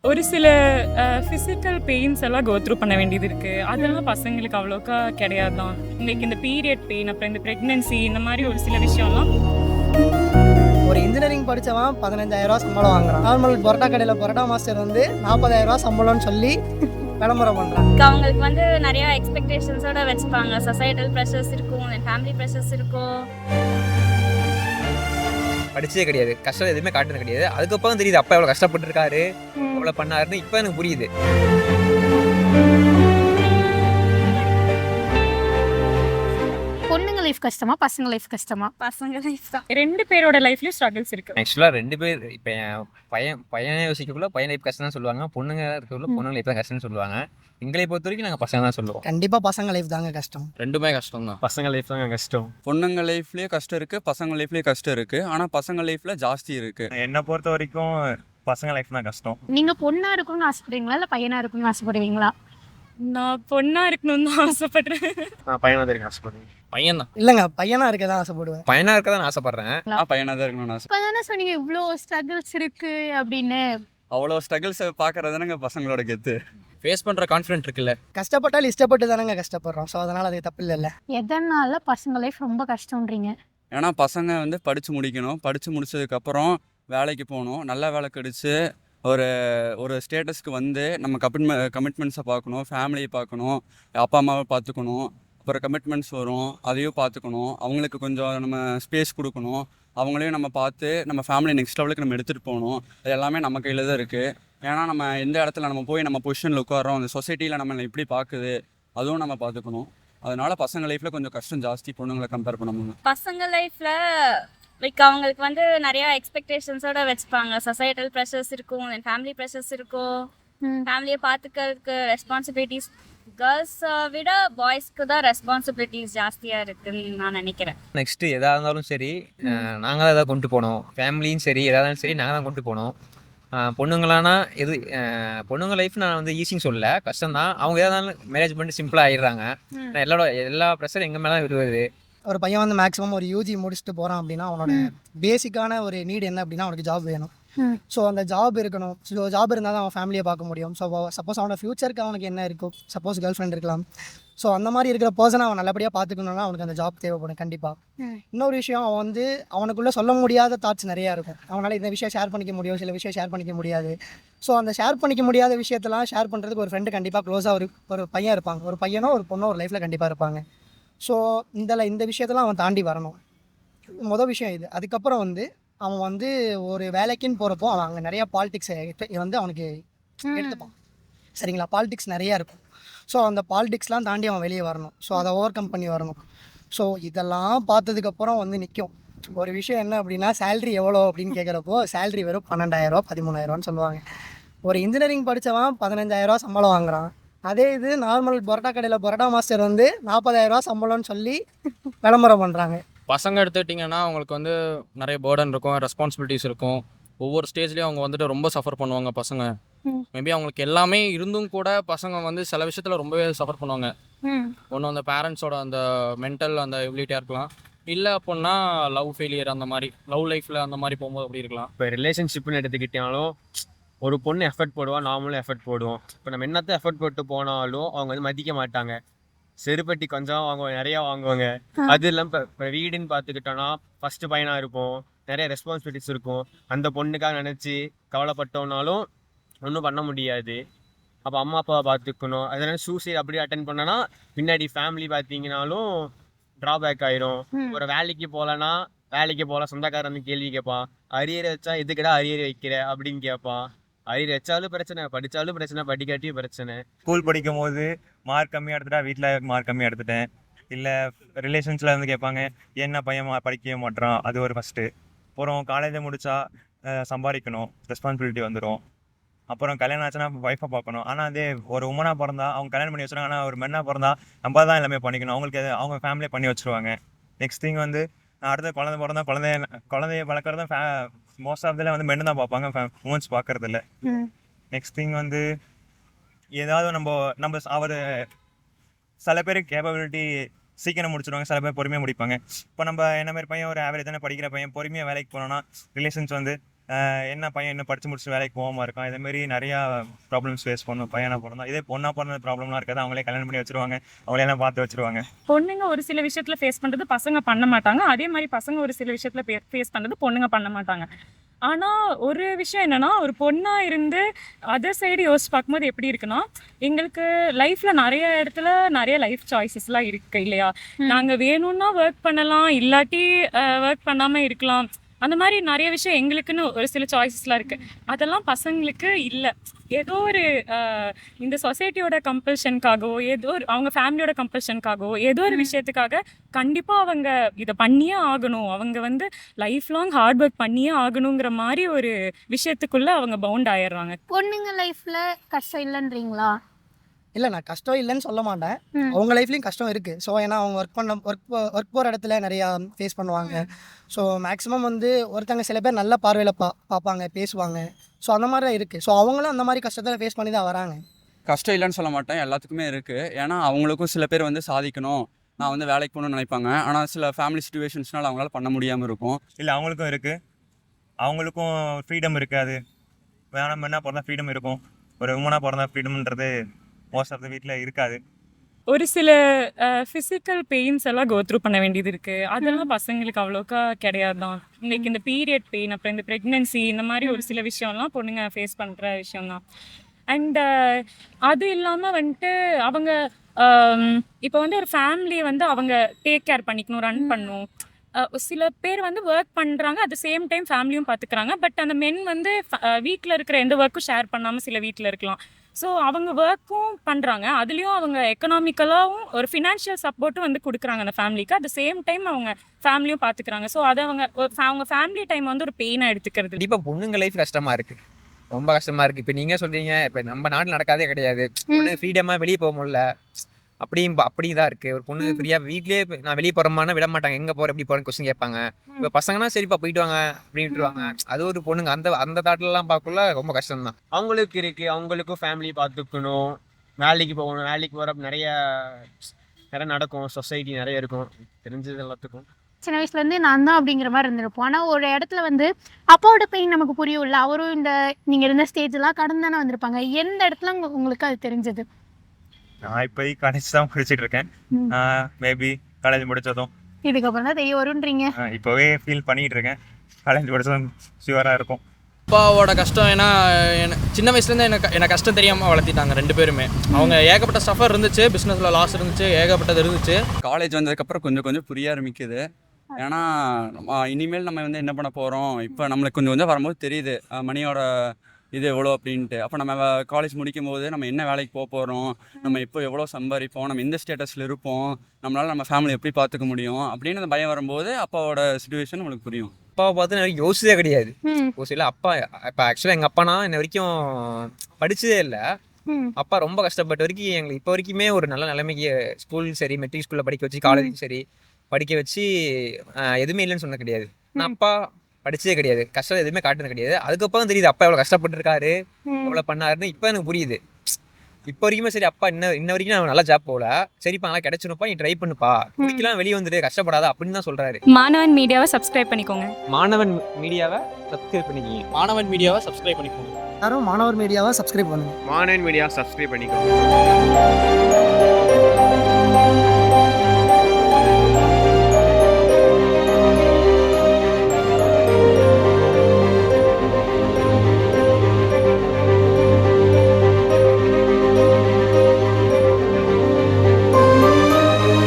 ஒரு சில physical pains எல்லாம் கோ த்ரூ பண்ண வேண்டியது இருக்குது. அதெல்லாம் பசங்களுக்கு அவ்வளோக்கா கிடையாது தான். இன்னைக்கு இந்த பீரியட் பெயின், அப்புறம் இந்த ப்ரெக்னென்சி, இந்த மாதிரி ஒரு சில விஷயம்லாம். ஒரு இன்ஜினியரிங் படித்தவன் 15,000 சம்பளம் வாங்குறான். நார்மல் பரோட்டா கடையில் பரோட்டா மாஸ்டர் வந்து 40,000 சம்பளம்னு சொல்லி விளம்பரம் பண்ணுறான். அவங்களுக்கு வந்து நிறைய எக்ஸ்பெக்டேஷன்ஸோட வச்சுப்பாங்க. சொசைட்டல் ப்ரெஷர்ஸ் இருக்கும், ஃபேமிலி ப்ரெஷர்ஸ் இருக்கும். படிச்சதே கிடையாது, கஷ்டம் எதுவுமே காட்டுறது கிடையாது. அதுக்கப்புறம் தெரியுது அப்பா எவ்வளோ கஷ்டப்பட்டுருக்காரு, எவ்வளோ பண்ணாருன்னு இப்போ எனக்கு புரியுது. பொண்ணுங்க லைஃப் கஷ்டமா பசங்க லைஃப் கஷ்டமா? பசங்க லைஃப் தான். ரெண்டு பேரோட லைஃப்லயும் ஸ்ட்ரகிள்ஸ் இருக்கு. ஆக்சுவலாக ரெண்டு பேர் இப்போ என் பையனை யோசிக்கக்குள்ள பையன் லைஃப் கஷ்டம் தான் சொல்லுவாங்க, பொண்ணுங்க இருக்கக்குள்ள பொண்ணுங்க லைஃப் தான் கஷ்டம்னு சொல்லுவாங்க. எங்களை பொறுத்த வரைக்கும் நாங்கள் பசங்க தான் சொல்லுவோம். கண்டிப்பாக பசங்க லைஃப் தாங்க கஷ்டம். ரெண்டுமே கஷ்டம் தான். பசங்க லைஃப் தாங்க கஷ்டம். பொண்ணுங்க லைஃப்லேயே கஷ்டம் இருக்குது, பசங்க லைஃப்லேயே கஷ்டம் இருக்குது. ஆனால் பசங்க லைஃப்பில் ஜாஸ்தி இருக்குது. என்னை பொறுத்த வரைக்கும் பசங்க லைஃப் தான் கஷ்டம். நீங்க பொண்ணா இருக்கணும்னு ஆசைப்படுவீங்களா இல்ல பையனா இருக்கணும்னு ஆசைப்படுவீங்களா? நான் பொண்ணா இருக்கணும்னு தான் ஆசைப்படுறேன். பையனாக தான் இருக்க ஆசைப்படுறேன். பையன் தான். இல்லைங்க, பையனாக இருக்க தான் ஆசைப்படுவேன். பையனாக இருக்க தான் ஆசைப்படுறேன். பையனாக தான் இருக்கணும்னு ஆசை. இப்பதானே சொன்னீங்க இவ்வளோ ஸ்ட்ரகிள்ஸ் இருக்கு அப்படின்னு. அவ்வளோ ஸ்ட்ரகிள்ஸை பார்க்குறதுனாங்க பசங்களோட கெத்து. ஃபேஸ் பண்ணுற கான்ஃபிடென்ட் இருக்குல்ல. கஷ்டப்பட்டால் இஷ்டப்பட்டு தானேங்க கஷ்டப்படுறோம். ஸோ அதனால் அது தப்பு இல்லைல்ல. எதனால பசங்க லைஃப் ரொம்ப கஷ்டம்ன்றீங்க? ஏன்னா பசங்க வந்து படித்து முடிக்கணும், படித்து முடிச்சதுக்கப்புறம் வேலைக்கு போகணும், நல்ல வேலை கிடைச்சி ஒரு ஒரு ஸ்டேட்டஸ்க்கு வந்து நம்ம கமிட்மெண்ட்ஸை பார்க்கணும், ஃபேமிலியை பார்க்கணும், அப்பா அம்மாவை பார்த்துக்கணும். அப்புறம் கமிட்மெண்ட்ஸ் வரும், அதையும் பார்த்துக்கணும். அவங்களுக்கு கொஞ்சம் நம்ம ஸ்பேஸ் கொடுக்கணும், அவங்களையும் நம்ம பார்த்து நம்ம ஃபேமிலி நெக்ஸ்ட் லெவலுக்கு நம்ம எடுத்துகிட்டு போகணும். அது எல்லாமே நம்ம கையில் தான் இருக்குது. ஏன்னா நம்ம எந்த இடத்துல நம்ம போய் நம்ம பொசிஷனில் உட்காரோம், அந்த சொசைட்டியில் நம்மளை எப்படி பார்க்குது, அதுவும் நம்ம பார்த்துக்கணும். அதனால பசங்க லைஃப்பில் கொஞ்சம் கஷ்டம் ஜாஸ்தி பொண்ணுங்களை கம்பேர் பண்ணும்போது. பசங்க லைஃப்ல லைக் அவங்களுக்கு வந்து நிறைய எக்ஸ்பெக்டேஷன்ஸோட வச்சுப்பாங்க. சொசைட்டல் ப்ரெஷர்ஸ் இருக்கும், ஃபேமிலி ப்ரெஷர்ஸ் இருக்கும். ஃபேமிலியை பார்த்துக்கிறதுக்கு ரெஸ்பான்சிபிலிட்டிஸ் கேர்ள்ஸை விட பாய்ஸ்க்கு தான் ரெஸ்பான்சிபிலிட்டிஸ் ஜாஸ்தியாக இருக்குன்னு நான் நினைக்கிறேன். நெக்ஸ்ட்டு எதாக இருந்தாலும் சரி நாங்கள் தான் எதாவது கொண்டு போனோம். ஃபேமிலியும் சரி எதாக இருந்தாலும் சரி நாங்கள் தான் கொண்டு போனோம். பொண்ணுங்களானா எது பொண்ணுங்க லைஃப் நான் வந்து ஈஸின்னு சொல்லல, கஷ்டம்தான். அவங்க எதாக இருந்தாலும் மேரேஜ் பண்ணிட்டு சிம்பிளாக ஆயிடுறாங்க. எல்லா ப்ரெஷரும் எங்கள் மேலே தான் விடுவது. ஒரு பையன் வந்து மேக்ஸிமம் ஒரு யூஜி முடிச்சுட்டு போகிறான் அப்படின்னா அவனோட பேசிக்கான ஒரு நீட் என்ன அப்படின்னா அவனுக்கு ஜாப் வேணும். ஸோ அந்த ஜாப் இருக்கணும். ஸோ ஜாப் இருந்தால் தான் அவன் ஃபேமிலியை பார்க்க முடியும். ஸோ சப்போஸ் அவனோட ஃப்யூச்சருக்கு அவனுக்கு என்ன இருக்கும், சப்போஸ் கேர்ள் ஃப்ரெண்ட் இருக்கலாம். ஸோ அந்த மாதிரி இருக்கிற பர்சனை அவன் நல்லபடியாக பார்த்துக்கணுன்னா அவனுக்கு அந்த ஜாப் தேவைப்படும் கண்டிப்பாக. இன்னொரு விஷயம், அவன் வந்து அவனுக்குள்ளே சொல்ல முடியாத தாட்ஸ் நிறையா இருக்கும். அவனால் இந்த விஷயம் ஷேர் பண்ணிக்க முடியும், சில விஷயம் ஷேர் பண்ணிக்க முடியாது. ஸோ அந்த ஷேர் பண்ணிக்க முடியாத விஷயத்தெல்லாம் ஷேர் பண்ணுறதுக்கு ஒரு ஃப்ரெண்டு கண்டிப்பாக க்ளோஸாக ஒரு பையன் இருப்பாங்க. ஒரு பையனோ ஒரு பொண்ணோ ஒரு லைஃப்பில் கண்டிப்பாக இருப்பாங்க. ஸோ இந்த விஷயத்தெல்லாம் அவன் தாண்டி வரணும். மொதல் விஷயம் இது. அதுக்கப்புறம் வந்து அவன் வந்து ஒரு வேலைக்குன்னு போகிறப்போ அவன் அங்கே நிறையா பாலிடிக்ஸை வந்து அவனுக்கு எடுத்துப்பான். சரிங்களா? பாலிடிக்ஸ் நிறையா இருக்கும். ஸோ அந்த பாலிடிக்ஸ்லாம் தாண்டி அவன் வெளியே வரணும். ஸோ அதை ஓவர் கம் பண்ணி வரணும். ஸோ இதெல்லாம் பார்த்ததுக்கப்புறம் வந்து நிற்கும் ஒரு விஷயம் என்ன அப்படின்னா, சேல்ரி எவ்வளோ அப்படின்னு கேட்குறப்போ சேல்ரி வெறும் 12,000 13,000 சொல்லுவாங்க. ஒரு இன்ஜினியரிங் படித்தவன் 15,000 சம்பளம் வாங்குறான். அதே இது நார்மல் பரோட்டா கடையில் பரோட்டா மாஸ்டர் வந்து 40,000 சம்பளம்னு சொல்லி விளம்பரம் பண்ணுறாங்க. பசங்க எடுத்துக்கிட்டிங்கன்னா அவங்களுக்கு வந்து நிறைய பேர்டன் இருக்கும், ரெஸ்பான்சிபிலிட்டிஸ் இருக்கும். ஒவ்வொரு ஸ்டேஜ்லேயும் அவங்க வந்துட்டு ரொம்ப சஃபர் பண்ணுவாங்க பசங்க. மேபி அவங்களுக்கு எல்லாமே இருந்தும் கூட பசங்க வந்து சில விஷயத்தில் ரொம்பவே சஃபர் பண்ணுவாங்க. ஒன்று அந்த பேரண்ட்ஸோட அந்த மென்டல் அந்த எபிலிட்டியாக இருக்கலாம், இல்லை அப்படின்னா லவ் ஃபெயிலியர், அந்த மாதிரி லவ் லைஃப்பில் அந்த மாதிரி போகும்போது அப்படி இருக்கலாம். இப்போ ரிலேஷன்ஷிப்னு எடுத்துக்கிட்டாலும் ஒரு பொண்ணு எஃபர்ட் போடுவான், நார்மலும் எஃபர்ட் போடுவோம். இப்போ நம்ம என்னத்தை எஃபர்ட் போட்டு போனாலும் அவங்க வந்து மதிக்க மாட்டாங்க. செருப்பட்டி கொஞ்சம் வாங்குவாங்க, நிறையா வாங்குவாங்க. அது இல்லாமல் இப்போ வீடுன்னு பார்த்துக்கிட்டோன்னா ஃபஸ்ட்டு பையனாக இருப்போம், நிறைய ரெஸ்பான்சிபிலிட்டிஸ் இருக்கும். அந்த பொண்ணுக்காக நினச்சி கவலைப்பட்டோம்னாலும் ஒன்றும் பண்ண முடியாது. அப்போ அம்மா அப்பாவை பார்த்துக்கணும். அதனால சூசைட் அப்படி அட்டென்ட் பண்ணனா பின்னாடி ஃபேமிலி பார்த்தீங்கன்னாலும் ட்ராபேக் ஆயிரும். ஒரு வேலைக்கு போகலாம் சொந்தக்காரன் வந்து கேள்வி கேட்பான், அரியர் வச்சா எதுக்கடா அரியர் வைக்கிற அப்படின்னு கேட்பான். அரியர் வச்சாலும் பிரச்சனை, படித்தாலும் பிரச்சனை, படிக்காட்டியும் பிரச்சனை. ஸ்கூல் படிக்கும் போது மார்க் கம்மியாக எடுத்துட்டா வீட்டில் மார்க் கம்மியாக எடுத்துட்டேன். இல்லை ரிலேஷன்ஸில் வந்து கேட்பாங்க, என்ன பையன் படிக்கவே மாட்டான், அது ஒரு ஃபஸ்ட்டு. அப்புறம் காலேஜை முடித்தா சம்பாதிக்கணும், ரெஸ்பான்சிபிலிட்டி வந்துடும். அப்புறம் கல்யாணம் ஆச்சுன்னா ஒய்ஃபை பார்க்கணும். ஆனால் அதே ஒரு உமனாக பிறந்தா அவங்க கல்யாணம் பண்ணி வச்சுருவாங்க. ஆனால் ஒரு மென்னாக பிறந்தா நம்ம தான் எல்லாமே பண்ணிக்கணும். அவங்களுக்கு அவங்க ஃபேமிலியை பண்ணி வச்சுருவாங்க. நெக்ஸ்ட் திங் வந்து அடுத்த குழந்தை பிறந்தா குழந்தைய வளர்க்குறதும் மோஸ்ட் ஆஃப் இதில் வந்து மென்னு தான் பார்ப்பாங்க, உமன்ஸ் பார்க்கறது இல்லை. நெக்ஸ்ட் திங் வந்து ஏதாவது நம்ம அவர் சில பேருக்கு கேப்பபிலிட்டி சீக்கிரம் முடிச்சிடுவாங்க, சில பேர் பொறுமையாக முடிப்பாங்க. இப்போ நம்ம என்ன மாதிரி பையன் ஒரு ஆவரேஜான படிக்கிற பையன் பொறுமையாக வேலைக்கு போனோன்னா ரிலேஷன்ஸ் வந்து என்ன பையன் இன்னும் படித்து முடிச்சு வேலைக்கு போகாமல் இருக்கான். இதேமாரி நிறையா ப்ராப்ளம்ஸ் ஃபேஸ் பண்ணும் பையனாக பிறந்தா. இதே பொண்ணாக பிறந்த ப்ராப்ளம்லாம் இருக்காது, அவங்களே கல்யாணம் பண்ணி வச்சுருவாங்க, அவங்களெல்லாம் பார்த்து வச்சுருவாங்க. பொண்ணுங்க ஒரு சில விஷயத்துல ஃபேஸ் பண்றது பசங்க பண்ண மாட்டாங்க, அதே மாதிரி பசங்க ஒரு சில விஷயத்துல ஃபேஸ் பண்றது பொண்ணுங்க பண்ண மாட்டாங்க. ஆனா ஒரு விஷயம் என்னன்னா, ஒரு பொண்ணா இருந்து அதர் சைடு யோசிச்சு பார்க்கும்போது எப்படி இருக்குன்னா, எங்களுக்கு லைஃப்ல நிறைய இடத்துல நிறைய லைஃப் சாய்ஸஸ்லாம் இருக்கு இல்லையா. நாங்க வேணும்னா ஒர்க் பண்ணலாம், இல்லாட்டி ஒர்க் பண்ணாம இருக்கலாம். அந்த மாதிரி நிறைய விஷயம் எங்களுக்குன்னு ஒரு சில சாய்ஸஸ்லாம் இருக்கு. அதெல்லாம் பசங்களுக்கு இல்லை. ஏதோ ஒரு இந்த சொசைட்டியோட கம்பல்ஷனுக்காகவோ, ஏதோ ஒரு அவங்க ஃபேமிலியோட கம்பல்ஷனுக்காகவோ, ஏதோ ஒரு விஷயத்துக்காக கண்டிப்பாக அவங்க இதை பண்ணியே ஆகணும், அவங்க வந்து லைஃப் லாங் ஹார்ட் ஒர்க் பண்ணியே ஆகணுங்கிற மாதிரி ஒரு விஷயத்துக்குள்ள அவங்க பவுண்ட் ஆயிடுறாங்க. பொண்ணுங்க லைஃப்ல கஷ்டம் இல்லைன்றீங்களா? இல்லை, நான் கஷ்டம் இல்லைன்னு சொல்ல மாட்டேன். அவங்க லைஃப்லேயும் கஷ்டம் இருக்குது. ஸோ ஏன்னா அவங்க ஒர்க் போகிற இடத்துல நிறையா ஃபேஸ் பண்ணுவாங்க. ஸோ மேக்ஸிமம் வந்து ஒருத்தங்க சில பேர் நல்ல பார்வையில் பார்ப்பாங்க, பேசுவாங்க. ஸோ அந்த மாதிரி தான் இருக்குது. ஸோ அவங்களும் அந்த மாதிரி கஷ்டத்தில் ஃபேஸ் பண்ணி தான் வராங்க. கஷ்டம் இல்லைன்னு சொல்ல மாட்டேன், எல்லாத்துக்குமே இருக்குது. ஏன்னா அவங்களுக்கும் சில பேர் வந்து சாதிக்கணும், நான் வந்து வேலைக்கு போகணும்னு நினைப்பாங்க. ஆனால் சில ஃபேமிலி சுச்சுவேஷன்ஸ்னால அவங்களால பண்ண முடியாமல் இருக்கும். இல்லை, அவங்களுக்கும் இருக்குது, அவங்களுக்கும் ஃப்ரீடம் இருக்காது. வேணாம் என்ன பிறந்தா ஃப்ரீடம் இருக்கும், ஒரு உமனாக பிறந்தா ஃப்ரீடம்ன்றது மோஸ்ட் ஆஃப் த வீட்டில் இருக்காது. ஒரு சில ஃபிசிக்கல் பெயின்ஸ் எல்லாம் கோ த்ரூ பண்ண வேண்டியது இருக்குது. அதெல்லாம் பசங்களுக்கு அவ்வளோக்கா கிடையாது தான். இன்னைக்கு இந்த பீரியட் பெயின், அப்புறம் இந்த ப்ரெக்னென்சி, இந்த மாதிரி ஒரு சில விஷயம்லாம் பொண்ணுங்க ஃபேஸ் பண்ணுற விஷயம்தான். அண்ட் அது இல்லாமல் வந்துட்டு அவங்க இப்போ வந்து ஒரு ஃபேமிலியை வந்து அவங்க டேக் கேர் பண்ணிக்கணும், ரன் பண்ணணும். சில பேர் வந்து ஒர்க் பண்ணுறாங்க, அட் த சேம் டைம் ஃபேமிலியும் பார்த்துக்கிறாங்க. பட் அந்த மென் வந்து வீட்டில் இருக்கிற எந்த ஒர்க்கும் ஷேர் பண்ணாமல் சில வீட்டில் இருக்கலாம். ஸோ அவங்க ஒர்க்கும் பண்ணுறாங்க, அதுலேயும் அவங்க எக்கனாமிக்கலாகவும் ஒரு ஃபினான்ஷியல் சப்போர்ட்டும் வந்து கொடுக்குறாங்க அந்த ஃபேமிலிக்கு. அட் த சேம் டைம் அவங்க ஃபேமிலியும் பார்த்துக்கிறாங்க. ஸோ அதை அவங்க ஃபேமிலி டைம் வந்து ஒரு பெயினாக எடுத்துக்கிறது. கண்டிப்பாக பொண்ணுங்க லைஃப் கஷ்டமாக இருக்குது, ரொம்ப கஷ்டமாக இருக்குது. இப்போ நீங்கள் சொல்கிறீங்க, இப்போ நம்ம நாட்டில் நடக்காதே கிடையாது, பொண்ணு ஃப்ரீடமாக வெளியே போக முடியல, அப்படி தான் இருக்குது. ஒரு பொண்ணு ஃப்ரீயாக வீட்லேயே நான் வெளியே போகிறோமானா விட மாட்டாங்க, எங்கே போகிற எப்படி போகிறேன்னு கொஸ்டின் கேட்பாங்க. இப்போ பசங்கன்னா சரிப்பா போயிட்டு வாங்க அப்படின்ட்டுருவாங்க. அது ஒரு பொண்ணுங்க அந்த தாட்டிலலாம் பார்க்கல ரொம்ப கஷ்டம் தான். அவங்களுக்கு இருக்குது, அவங்களுக்கும் ஃபேமிலி பார்த்துக்கணும், வேலைக்கு போகணும், வேலைக்கு போகிறப்ப நிறைய நடக்கும், சொசைட்டி நிறைய இருக்கும், தெரிஞ்சது எல்லாத்துக்கும். சின்ன வயசுலேருந்து நான் தான் அப்படிங்கிற மாதிரி இருந்திருப்போம். ஆனால் ஒரு இடத்துல வந்து அப்பாவோட பெயின் நமக்கு புரியும்ல, அவரும் இந்த நீங்கள் இருந்த ஸ்டேஜெலாம் கடந்து தானே வந்திருப்பாங்க. எந்த இடத்துல உங்களுக்கு அது தெரிஞ்சது? நான் இப்போதைக்கு காலேஜ் தான் படிச்சுட்டு இருக்கேன். மேபி காலேஜ் முடித்ததும் இதுக்கப்புறம் தான் தெரிய வரும்ன்றீங்க? இப்போவே ஃபீல் பண்ணிகிட்டு இருக்கேன். காலேஜ் படித்ததும் ஷுவராக இருக்கும். அப்பாவோட கஷ்டம் ஏன்னா சின்ன வயசுலேருந்து எனக்கு கஷ்டம் தெரியாமல் வளர்த்திட்டாங்க ரெண்டு பேருமே. அவங்க ஏகப்பட்ட சஃபர் இருந்துச்சு, பிஸ்னஸில் லாஸ் இருந்துச்சு, ஏகப்பட்டது இருந்துச்சு. காலேஜ் வந்ததுக்கப்புறம் கொஞ்சம் கொஞ்சம் புரிய ஆரம்பிக்குது. ஏன்னா இனிமேல் நம்ம வந்து என்ன பண்ண போகிறோம், இப்போ நம்மளுக்கு கொஞ்சம் கொஞ்சம் வரும்போது தெரியுது மணியோட இது எவ்வளோ அப்படின்ட்டு. அப்போ நம்ம காலேஜ் முடிக்கும் போது நம்ம என்ன வேலைக்கு போக போகிறோம், நம்ம இப்போ எவ்வளோ சம்பாதிப்போம், நம்ம எந்த ஸ்டேட்டஸில் இருப்போம், நம்மளால் நம்ம ஃபேமிலி எப்படி பார்த்துக்க முடியும் அப்படின்னு அந்த பயம் வரும்போது அப்பாவோட சுச்சுவேஷன் நம்மளுக்கு புரியும். அப்பாவை பார்த்து நான் யோசிச்சதே கிடையாது. ஒரு சில அப்பா இப்போ ஆக்சுவலாக எங்கள் அப்பானா இன்ன வரைக்கும் படித்ததே இல்லை. அப்பா ரொம்ப கஷ்டப்பட்ட வரைக்கும் எங்களுக்கு இப்போ வரைக்குமே ஒரு நல்ல நிலைமைக்கு ஸ்கூல் சரி, மெட்ரிக் ஸ்கூலில் படிக்க வச்சு, காலேஜும் சரி படிக்க வச்சு எதுவுமே இல்லைன்னு சொன்னது கிடையாது. நான் அப்பா படிச்சதே கிடையாது, கஷ்டம் எதுவுமே காட்டுறது கிடையாது. அதுக்கப்புறம் தெரியுது அப்பா எவ்வளோ கஷ்டப்பட்டுருக்காரு, எவ்வளோ பண்ணாருன்னு இப்போ எனக்கு புரியுது. இப்போ வரைக்குமே சரி, அப்பா இன்ன வரைக்கும் நான் நல்லா ஜாப் போகல, சரிப்பா நல்லா கிடைச்சிருப்பா, நீ ட்ரை பண்ணுப்பா, குடிக்கலாம் வெளியே வந்துட்டு கஷ்டப்படாத அப்படின்னு தான் சொல்றாரு. மாணவன் மீடியாவை சப்ஸ்கிரைப் பண்ணிக்கோங்க. மாணவன் மீடியாவை சப்ஸ்கிரைப் பண்ணிக்கிங்க. மாணவன் மீடியாவை சப்ஸ்கிரைப் பண்ணிக்கோங்க. யாரும் மாணவர் மீடியாவை சப்ஸ்கிரைப் பண்ணுங்க. மாணவன் மீடியா சப்ஸ்கிரைப் பண்ணிக்கோங்க.